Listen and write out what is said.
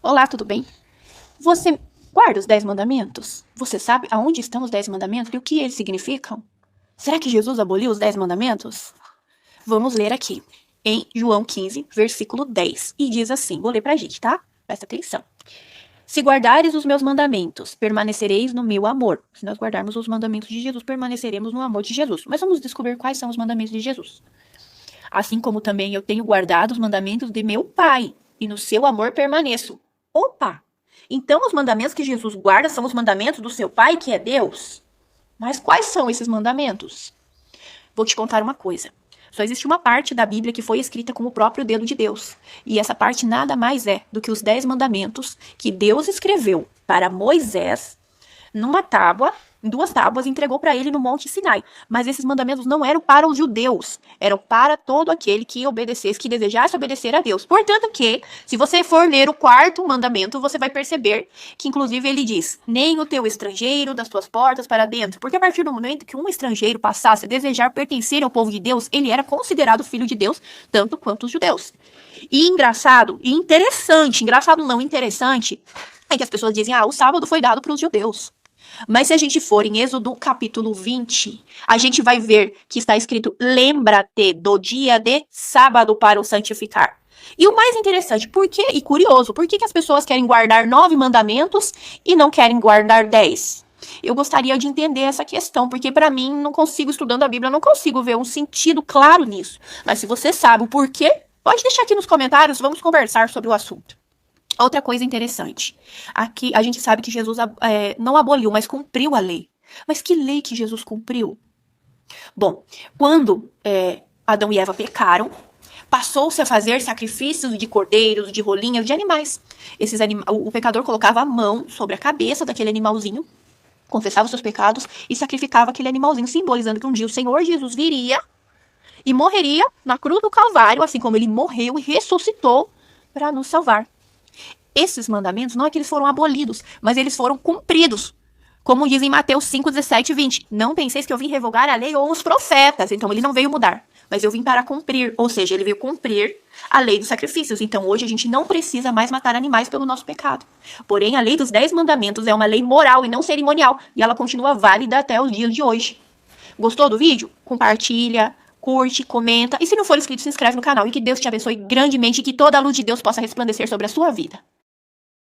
Olá, tudo bem? Você guarda os 10 mandamentos? Você sabe aonde estão os 10 mandamentos e o que eles significam? Será que Jesus aboliu os 10 mandamentos? Vamos ler aqui, em João 15, versículo 10. E diz assim, vou ler pra gente, tá? Presta atenção. Se guardares os meus mandamentos, permanecereis no meu amor. Se nós guardarmos os mandamentos de Jesus, permaneceremos no amor de Jesus. Mas vamos descobrir quais são os mandamentos de Jesus. Assim como também eu tenho guardado os mandamentos de meu Pai, e no seu amor permaneço. Opa! Então os mandamentos que Jesus guarda são os mandamentos do seu Pai, que é Deus? Mas quais são esses mandamentos? Vou te contar uma coisa. Só existe uma parte da Bíblia que foi escrita com o próprio dedo de Deus. E essa parte nada mais é do que os 10 mandamentos que Deus escreveu para Moisés numa tábua, em 2 tábuas, e entregou para ele no Monte Sinai. Mas esses mandamentos não eram para os judeus, eram para todo aquele que obedecesse, que desejasse obedecer a Deus. Portanto que, se você for ler o 4º mandamento, você vai perceber que, inclusive, ele diz, nem o teu estrangeiro das tuas portas para dentro. Porque a partir do momento que um estrangeiro passasse a desejar pertencer ao povo de Deus, ele era considerado filho de Deus, tanto quanto os judeus. E engraçado, e interessante, engraçado não, interessante, é que as pessoas dizem, o sábado foi dado para os judeus. Mas se a gente for em Êxodo capítulo 20, a gente vai ver que está escrito, lembra-te do dia de sábado para o santificar. E o mais interessante, e curioso, por que as pessoas querem guardar 9 mandamentos e não querem guardar 10? Eu gostaria de entender essa questão, porque para mim, não consigo, estudando a Bíblia, não consigo ver um sentido claro nisso. Mas se você sabe o porquê, pode deixar aqui nos comentários, vamos conversar sobre o assunto. Outra coisa interessante, aqui a gente sabe que Jesus não aboliu, mas cumpriu a lei. Mas que lei que Jesus cumpriu? Bom, quando Adão e Eva pecaram, passou-se a fazer sacrifícios de cordeiros, de rolinhas, de animais. O pecador colocava a mão sobre a cabeça daquele animalzinho, confessava os seus pecados e sacrificava aquele animalzinho, simbolizando que um dia o Senhor Jesus viria e morreria na cruz do Calvário, assim como ele morreu e ressuscitou para nos salvar. Esses mandamentos não é que eles foram abolidos, mas eles foram cumpridos. Como diz em Mateus 5, 17 e 20. Não penseis que eu vim revogar a lei ou os profetas. Então ele não veio mudar, mas eu vim para cumprir. Ou seja, ele veio cumprir a lei dos sacrifícios. Então hoje a gente não precisa mais matar animais pelo nosso pecado. Porém, a lei dos 10 mandamentos é uma lei moral e não cerimonial. E ela continua válida até os dias de hoje. Gostou do vídeo? Compartilha, curte, comenta. E se não for inscrito, se inscreve no canal. E que Deus te abençoe grandemente e que toda a luz de Deus possa resplandecer sobre a sua vida.